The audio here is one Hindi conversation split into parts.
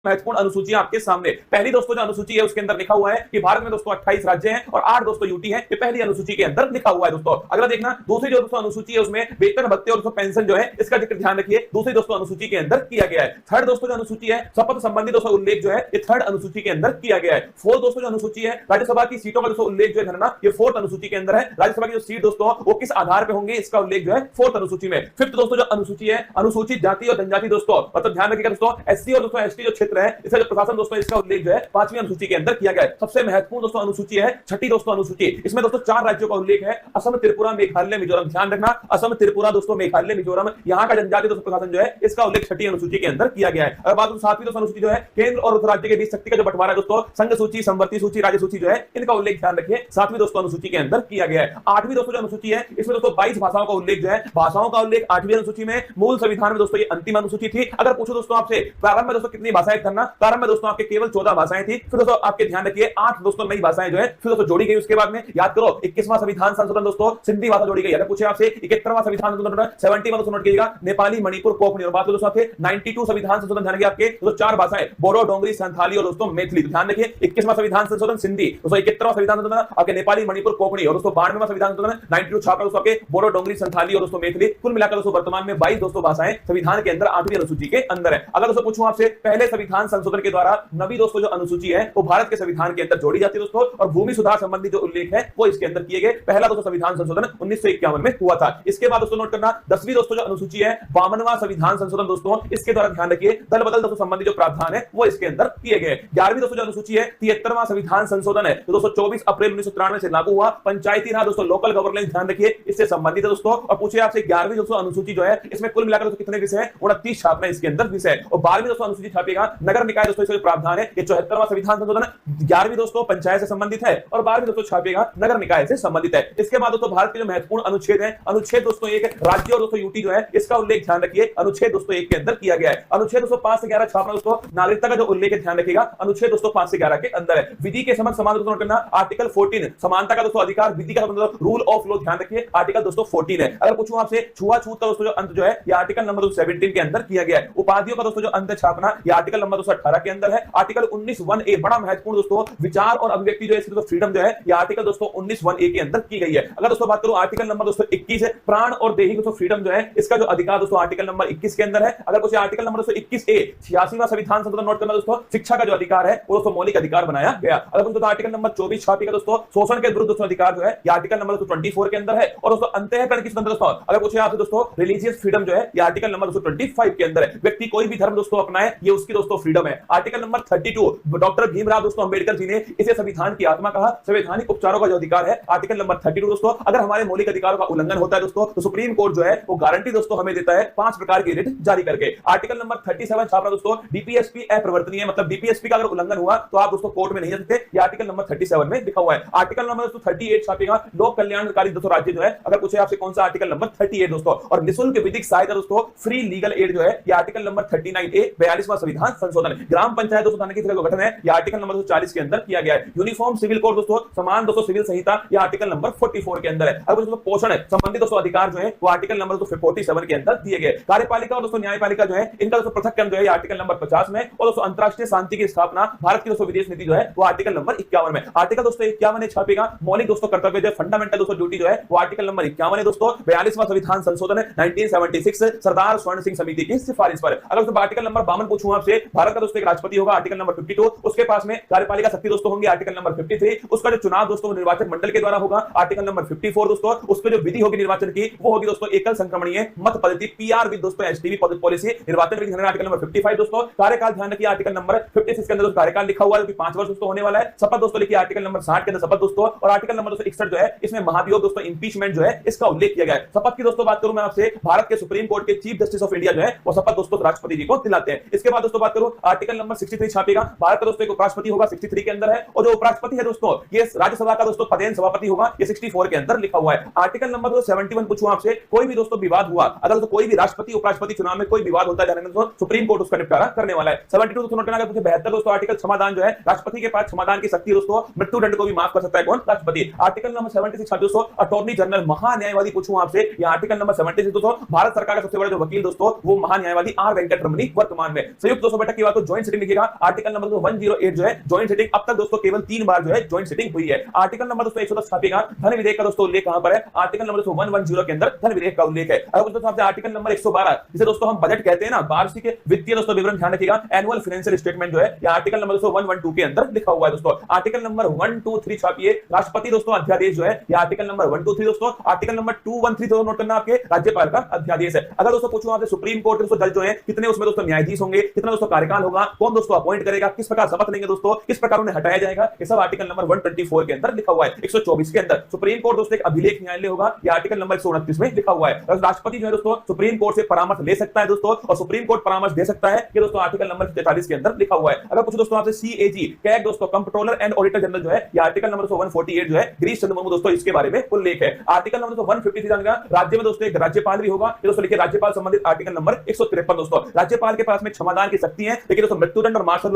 महत्वपूर्ण अनुसूचियां आपके सामने। पहली दोस्तों जो अनुसूची है उसके अंदर लिखा हुआ है कि भारत में दोस्तों 28 राज्य हैं और 8 दोस्तों यूटी है। ये पहली अनुसूची के अंदर लिखा हुआ है दोस्तों। अगला देखना दूसरी जो दोस्तों अनुसूची है उसमें वेतन भत्ते और पेंशन जो है इसका जिक्र ध्यान रखिए दूसरी दोस्तों अनुसूची के अंदर किया गया है। थर्ड दोस्तों जो अनुसूची है शपथ संबंधी दोस्तों उल्लेख जो है ये थर्ड अनुसूची के अंदर किया गया है। फोर्थ दोस्तों जो अनुसूची है राज्यसभा की सीटों का दोस्तों उल्लेख जो है ना ये फोर्थ अनुसूची के अंदर है। राज्यसभा की जो सीट दोस्तों वो किस आधार पे होंगे इसका उल्लेख जो है फोर्थ अनुसूची में। फिफ्थ दोस्तों जो अनुसूची है अनुसूचित जाति और जनजाति दोस्तों मतलब ध्यान रखिएगा दोस्तों एससी और दोस्तों एसटी जो क्षेत्र है इसका जो प्रशासन दोस्तों इसका उल्लेख जो है पांचवी अनुसूची के अंदर किया गया है। सबसे महत्वपूर्ण दोस्तों अनुसूची है छठी दोस्तों अनुसूची। इसमें दोस्तों 4 राज्यों का उल्लेख है असम त्रिपुरा मेघालय मिजोरम। ध्यान रखना असम त्रिपुरा दोस्तों मेघालय मिजोरम यहाँ का जनजाति दोस्तों प्रशासन जो है इसका उल्लेख छठी अनुसूची के अंदर किया गया है। अगर बात सातवीं दोस्तों अनुसूची जो है केंद्र और राज्य के बीच शक्ति का जो बंटवारा है दोस्तों संघ सूची संवर्ती सूची राज्य सूची जो है इनका उल्लेख ध्यान रखिए सातवीं दोस्तों अनुसूची के अंदर किया गया है। आठवीं दोस्तों जो अनुसूची है इसमें दोस्तों 22 भाषाओं का उल्लेख जो है भाषाओं का उल्लेख आठवीं अनुसूची में। मूल संविधान में दोस्तों ये अंतिम अनुसूची थी। अगर पूछो दोस्तों आपसे प्रारंभ में दोस्तों कितनी भाषाएं करना प्रारंभ में दोस्तों आपके केवल 14 भाषाएं थी। फिर दोस्तों आपके ध्यान रखिए 8 दोस्तों नई भाषाएं जो है फिर दोस्तों जोड़ी गई। उसके बाद में याद करो 21वां संविधान संशोधन दोस्तों सिंधी भाषा जोड़ी गई। अगर पूछे आपसे 71वां संविधान संशोधन 71 दोस्तों नोट कीजिएगा नेपाली मणिपुर कोंकणी। और बात दोस्तों आपके 92 संविधान संशोधन ध्यान रखिए आपके दोस्तों 4 भाषाएं बोडो डोंगरी संथाली और दोस्तों मैथिली। ध्यान रखिए 21वां संविधान संशोधन सिंधी दोस्तों 71वां संविधान संशोधन आपके नेपाली मणिपुर कोंकणी और दोस्तों 92वां संविधान संशोधन 92 छापा दोस्तों आपके बोडो डोंगरी संथाली और दोस्तों मैथिली। कुल मिलाकर दोस्तों वर्तमान में 22 दोस्तों भाषाएं संविधान के अंदर 8वीं अनुसूची के अंदर है। अगर दोस्तों पूछूं आपसे पहले संविधान संशोधन के द्वारा नवी दोस्तों जो अनुसूची है वो भारत के संविधान के अंदर जोड़ी जाती है दोस्तों और भूमि सुधार संबंधी जो उल्लेख है वो इसके अंदर किए गए। पहला दोस्तों संविधान संशोधन 1951 में हुआ था। इसके बाद दोस्तों नोट करना 10वीं दोस्तों जो अनुसूची है 52वां संविधान संशोधन दोस्तों इसके द्वारा ध्यान रखिए दल बदल दोस्तों संबंधी जो प्रावधान है वो इसके अंदर किए गए। 11वीं दोस्तों जो अनुसूची है 73वां संविधान संशोधन है तो दोस्तों 24 अप्रैल 1993 से लागू हुआ। पंचायती राज दोस्तों लोकल गवर्नेंस ध्यान रखिए इससे संबंधित है दोस्तों। और पूछे आपसे 11वीं दोस्तों अनुसूची जो है इसमें कुल मिलाकर दोस्तों कितने विषय हैं 29 छापना इसके अंदर विषय। और 12वीं दोस्तों अनुसूची छापेगा नगर निकाय दोस्तों इसका प्रावधान है ये 74वां संविधान संशोधन। 11वीं दोस्तों पंचायत से संबंधित है और 12वीं दोस्तों छापेगा नगर निकाय से संबंधित है। इसके बाद दोस्तों भारत के जो महत्वपूर्ण अनुच्छेद है अनुच्छेद दोस्तों 1 राज्य और दोस्तों यूटी जो है इसका उल्लेख ध्यान रखिए अनुच्छेद दोस्तों 1 के अंदर किया गया है। अनुच्छेद दोस्तों 5 से 11 छापना दोस्तों नागरिकता का जो उल्लेख है ध्यान रखिएगा अनुच्छेद दोस्तों 5 से 11 के अंदर है। विधि के समक्ष समान दोस्तों करना आर्टिकल 14 समानता का दोस्तों अधिकार विधि का मतलब रूल ऑफ लॉ ध्यान रखिए आर्टिकल दोस्तों 14 है। अगर पूछूं आपसे छुआछूत का दोस्तों जो अंत जो है ये आर्टिकल नंबर 17 के अंदर किया गया है। उपाधियों का दोस्तों जो अंत छापना ये आर्टिकल नंबर 18 के अंदर है। आर्टिकल 19(1)(a) बड़ा महत्वपूर्ण दोस्तों विचार और अभिव्यक्ति जो है इसकी फ्रीडम जो है ये आर्टिकल दोस्तों 19(1)(a) के अंदर की गई है। अगर दोस्तों बात करूं आर्टिकल नंबर दोस्तों 21 है प्राण और देही दोस्तों फ्रीडम जो है इसका जो अधिकार दोस्तों आर्टिकल नंबर 21 के अंदर है। अगर कुछ आर्टिकल नंबर दोस्तों 21(a) 86वां संविधान संशोधन नोट करना दोस्तों शिक्षा का जो अधिकार है वो दोस्तों मौलिक अधिकार बनाया गया। अगर कुछ आर्टिकल नंबर 24 छापेगा दोस्तों शोषण के विरुद्ध दोस्तों अधिकार जो है ये आर्टिकल नंबर 24 के अंदर है। और दोस्तों अंतःकरण की स्वतंत्रता दोस्तों अगर पूछे आपसे दोस्तों रिलीजियस फ्रीडम जो है ये आर्टिकल नंबर 25 के अंदर है। व्यक्ति कोई भी धर्म दोस्तों अपनाए ये उसकी दोस्तों फ्रीडम है। आर्टिकल नंबर 32 डॉक्टर भीमराव दोस्तों अंबेडकर जी ने इसे संविधान की आत्मा कहा। संवैधानिक उपचारों का जो अधिकार है आर्टिकल नंबर 32 दोस्तों अगर हमारे मौलिक अधिकारों का उल्लंघन होता है दोस्तों तो सुप्रीम कोर्ट जो है वो गारंटी दोस्तों हमें देता है 5 प्रकार की रिट जारी करके। आर्टिकल नंबर 37 छापना दोस्तों डीपीएसपी अप्रवर्तनीय मतलब डीपीएसपी का अगर उल्लंघन हुआ तो आप दोस्तों कोर्ट में नहीं जा सकते। ये आर्टिकल नंबर 37 में लिखा हुआ है। आर्टिकल नंबर दोस्तों 38 छापेगा लोक कल्याणकारी दोस्तों राज्य जो है अगर पूछे आपसे कौन सा आर्टिकल नंबर 38 दोस्तों। और निःशुल्क विधिक सहायता दोस्तों फ्री लीगल एड जो है ये आर्टिकल नंबर 39(a) 42वां संविधान संशोधन। ग्राम पंचायत दोस्तों थाने की तरह गठन है ये आर्टिकल नंबर 40 के अंदर किया गया है। यूनिफॉर्म सिविल कोड दोस्तों समान दोस्तों सिविल संहिता ये आर्टिकल नंबर 44 के अंदर है। अब दोस्तों पोषण संबंधित दोस्तों अधिकार जो है वो आर्टिकल नंबर 47 के अंदर दिए गए। कार्यपालिका और दोस्तों न्यायपालिका जो है इनका दोस्तों पृथक जो है आर्टिकल नंबर 50 में। और दोस्तों अंतरराष्ट्रीय शांति की स्थापना भारत की दोस्तों विदेश नीति जो है वो आर्टिकल नंबर 51 में। आर्टिकल दोस्तों 51 छापेगा मौलिक दोस्तों कर्तव्य जो फंडामेंटल दोस्तों ड्यूटी जो है वो आर्टिकल नंबर 51 है दोस्तों। 42वां संविधान संशोधन 1976 सरदार स्वर्ण सिंह समिति की सिफारिश पर। अगर दोस्तों आर्टिकल नंबर 52 पूछूं आपसे भारत का दोस्तों एक राष्ट्रपति होगा आर्टिकल नंबर 52। उसके पास में कार्यपालिका शक्ति दोस्तों होंगी आर्टिकल नंबर 53। उसका जो चुनाव दोस्तों निर्वाचन मंडल के द्वारा होगा आर्टिकल नंबर 54 दोस्तों। उसके जो विधि होगी निर्वाचन की वो होगी दोस्तों एकल संक्रमणीय मत पद्धति पीआर विद दोस्तों एसटीवी पॉलिसी। निर्वाचन विधि आर्टिकल नंबर 55 दोस्तों। कार्यकाल ध्यान रखिए आर्टिकल नंबर 56 के अंदर कार्यकाल लिखा हुआ है जो कि 5 वर्ष दोस्तों होने वाला है। शपथ दोस्तों लिखिए आर्टिकल नंबर 60 के अंदर शपथ दोस्तों। और आर्टिकल नंबर 61 जो है इसमें महाभियोग दोस्तों इंपीचमेंट जो है इसका उल्लेख किया गया है। शपथ की दोस्तों बात करूं मैं आपसे भारत के सुप्रीम कोर्ट के चीफ जस्टिस ऑफ इंडिया जो है वो शपथ दोस्तों राष्ट्रपति जी को दिलाते हैं। इसके बाद दोस्तों बात करूं आर्टिकल नंबर 63 छापेगा भारत का दोस्तों एक उपराष्ट्रपति होगा 63 के अंदर है। और जो उपराष्ट्रपति है दोस्तों ये राज्यसभा का दोस्तों पदेन सभापति होगा ये 64 के अंदर लिखा हुआ है। आर्टिकल नंबर 71 पूछूं आपसे कोई भी दोस्तों विवाद हुआ अगर तो कोई भी राष्ट्रपति उपराष्ट्रपति चुनाव में कोई विवाद होता है तो सुप्रीम कोर्ट उसका निपटारा करने वाला है। 72 दोस्तों नोट करना। 72 दोस्तों आर्टिकल क्षमादान जो है राष्ट्रपति के पास क्षमादान की शक्ति दोस्तों मृत्यु दंड को भी माफ कर सकता है कौन राष्ट्रपति। आर्टिकल नंबर 76 दोस्तों अटॉर्नी जनरल महान्यायवादी पूछूं आपसे ये आर्टिकल नंबर 76 दोस्तों भारत सरकार का सबसे बड़ा जो वकील दोस्तों वो महान्यायवादी आर वेंकट रमणी वर्तमान में। संयुक्त दोस्तों बैठक की बात तो ज्वाइंट सिटिंग लिखिएगा आर्टिकल नंबर 108 जो है ज्वाइंट सिटिंग अब तक दोस्तों केवल 3 बार जो है ज्वाइंट सिटिंग हुई है। आर्टिकल नंबर दोस्तों 110 छापिएगा धन विधेयक का दोस्तों उल्लेख कहां पर है, आर्टिकल नंबर 110 के अंदर धन विधेयक का उल्लेख है। अब दोस्तों आपसे आर्टिकल नंबर 112 जिसे दोस्तों हम बजट कहते हैं ना, वार्षिक वित्तीय दोस्तों विवरण ध्यान रखिएगा, एनुअल फाइनेंशियल स्टेटमेंट जो है ये आर्टिकल नंबर 112 के अंदर लिखा हुआ है दोस्तों। आर्टिकल नंबर 123 छापिए राष्ट्रपति दोस्तों अध्यादेश जो है ये आर्टिकल नंबर 123 दोस्तों। आर्टिकल नंबर 213 दोस्तों नोट करना आपके राज्यपाल का अध्यादेश है। अगर दोस्तों पूछूं आपसे सुप्रीम कोर्ट दोस्तों जज जो है कितने उसमें दोस्तों न्यायाधीश होंगे, कितना दोस्तों कार्यकाल होगा, कौन दोस्तों अपॉइंट करेगा, किस प्रकार शपथ लेंगे दोस्तों, किस प्रकार उन्हें हटाया जाएगा, ये सब आर्टिकल नंबर 124 के अंदर लिखा हुआ है। 124 के अंदर सुप्रीम कोर्ट दोस्तों एक अभिलेख न्यायालय होगा, ये आर्टिकल नंबर 129 में लिखा हुआ है। राष्ट्रपति जो है दोस्तों सुप्रीम कोर्ट से परामर्श ले सकता है दोस्तों, और सुप्रीम कोर्ट परामर्श दे सकता है, ये दोस्तों आर्टिकल नंबर 43 के अंदर लिखा हुआ है। अगर कुछ दोस्तों आपसे सीएजी कैग दोस्तों कंट्रोलर एंड ऑडिटर जनरल जो है ये आर्टिकल नंबर 148 जो है गिरीश चंद्र मुर्मू दोस्तों इसके बारे में उल्लेख है। आर्टिकल नंबर 153 जानगा राज्य में दोस्तों एक राज्यपाल भी होगा, ये दोस्तों लिखिए राज्यपाल संबंधित आर्टिकल नंबर 153 दोस्तों। राज्यपाल के पास में क्षमादान की शक्ति है, लेकिन दोस्तों मृत्युदंड और मार्शल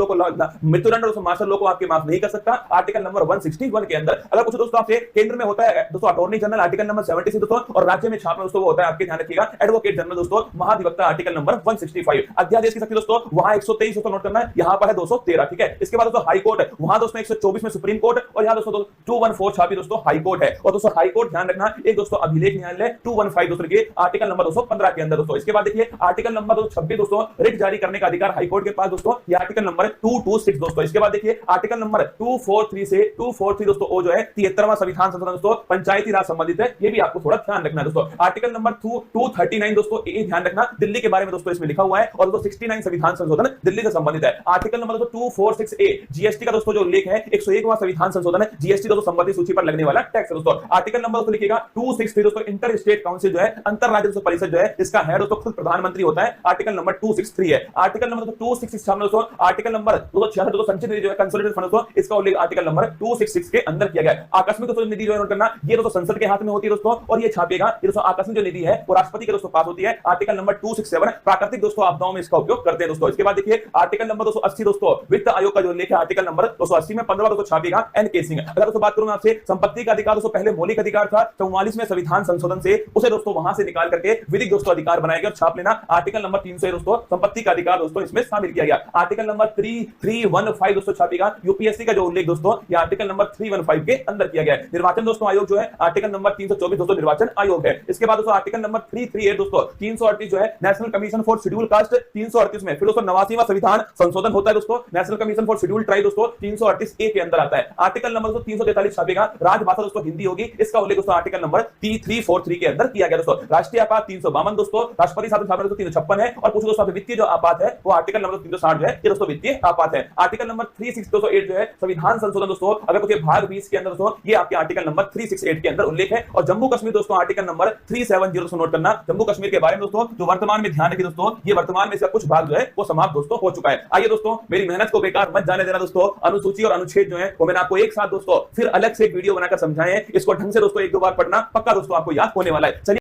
लॉ को आपके माफ नहीं कर सकता, आर्टिकल नंबर 161 के अंदर। अगर कुछ दोस्तों आपसे केंद्र में होता है दोस्तों अटॉर्नी जनरल आर्टिकल नंबर 76 दोस्तों, और राज्य में छापना दोस्तों वो होता है आपके ध्यान रखिएगा एडवोकेट जनरल दोस्तों महाधिवक्ता आर्टिकल नंबर 165। अध्यादेश की शक्ति दोस्तों वहां 123 दोस्तों नोट करना है, यहां पर है 213 ठीक है। इसके बाद दोस्तों हाई कोर्ट वहां दोस्तों 124 में सुप्रीम कोर्ट, और यहां दोस्तों 214 छापी दोस्तों हाई कोर्ट है। और दोस्तों हाई कोर्ट ध्यान रखना एक दोस्तों अभिलेख न्यायालय 215 दोस्तों के आर्टिकल नंबर 215 के अंदर दोस्तों। इसके बाद देखिए आर्टिकल नंबर 226 दोस्तों रिट जारी करने का अधिकार हाई कोर्ट के पास दोस्तों, ये आर्टिकल नंबर 226 दोस्तों। इसके बाद देखिए आर्टिकल नंबर 243 से 243 दोस्तों ओ जो है 73वां संविधान संशोधन दोस्तों पंचायती राज संबंधित है, ये भी आपको थोड़ा ध्यान रखना है दोस्तों। आर्टिकल नंबर 239 दोस्तों ये ध्यान रखना दिल्ली के बारे में दोस्तों इसमें लिखा हुआ है, और दोस्तों 69 संविधान संशोधन दिल्ली से संबंधित है। आर्टिकल नंबर 246 ए जीएसटी का दोस्तों जो उल्लेख है 101वां संविधान संशोधन है, जीएसटी दोस्तों संबंधित सूची पर लगने वाला टैक्स है दोस्तों। आर्टिकल नंबर दोस्तों लिखिएगा 263 दोस्तों इंटर स्टेट काउंसिल जो है अंतर राज्य दोस्तों परिषद जो है इसका हेड दोस्तों खुद प्रधानमंत्री होता है, आर्टिकल नंबर 263 है। आर्टिकल नंबर 266 दोस्तों आर्टिकल नंबर 266 दोस्तों संचित निधि जो है कंसोलिडेटेड फंड दोस्तों इसका उल्लेख आर्टिकल नंबर 266 के अंदर किया गया है। आकस्मिक दोस्तों निधि जो है नोट करना ये दोस्तों संसद के हाथ में होती है दोस्तों, और ये छापेगा ये दोस्तों आकस्मिक जो निधि है वो राष्ट्रपति के दोस्तों पास होती है, आर्टिकल नंबर 267 प्राकृतिक दोस्तों आपदाओं में इसका उपयोग करते हैं दोस्तों। इसके बाद देखिए आर्टिकल नंबर 280 दोस्तों वित्त आयोग का जो उल्लेख है आर्टिकल नंबर 280 में 15 दोस्तों छापेगा एनके सिंह। अगर दोस्तों बात करूं मैं आपसे संपत्ति का अधिकार दोस्तों पहले मौलिक अधिकार था, 44वें संविधान संशोधन से उसे दोस्तों वहां से निकाल करके विधिक दोस्तों अधिकार बनाया गया, छाप लेना आर्टिकल नंबर 300 दोस्तों संपत्ति का अधिकार दोस्तों इसमें शामिल किया गया। आर्टिकल नंबर 315 दोस्तों छापेगा यूपीएससी का जो उल्लेख दोस्तों ये आर्टिकल नंबर 315 के अंदर किया गया है। निर्वाचन दोस्तों आयोग जो है आर्टिकल नंबर 324 दोस्तों निर्वाचन आयोग है। इसके बाद दोस्तों आर्टिकल नंबर 338 दोस्तों 338 जो है national commission for schedule caste 338 में फिर दोस्तों 89वां संविधान संशोधन होता है दोस्तों, national commission for schedule tribe दोस्तों 338 ए के अंदर आता है। आर्टिकल नंबर 343 छापेगा राजभाषा दोस्तों हिंदी होगी, इसका उल्लेख दोस्तों आर्टिकल नंबर 343 के अंदर किया गया दोस्तों। राष्ट्रीय आपात 352 दोस्तों, राष्ट्रपति शासन स्थापना दोस्तों 356 है, और कुछ दोस्तों वित्तीय जो आपात है वो आर्टिकल नंबर 360 जो है ये दोस्तों वित्तीय आपात है। आर्टिकल नंबर 368 जो है संविधान संशोधन दोस्तों, अगर कुछ भाग 20 के अंदर दोस्तों ये आपके आर्टिकल नंबर 368 के अंदर उल्लेख है। और जम्मू कश्मीर दोस्तों आर्टिकल नंबर 370 दोस्तों नोट करना, जम्मू कश्मीर के बारे में दोस्तों जो वर्तमान में ध्यान रखिए दोस्तों, ये वर्तमान में इसका कुछ भाग जो है वो समाप्त दोस्तों हो चुका है। आइए दोस्तों मेरी मेहनत को बेकार मत जाने देना दोस्तों, अनुसूची और अनुच्छेद जो है वो मैंने आपको एक साथ दोस्तों फिर अलग से एक वीडियो बनाकर समझाए हैं, इसको ढंग से दोस्तों एक दो बार पढ़ना पक्का दोस्तों आपको याद होने वाला है। चलिए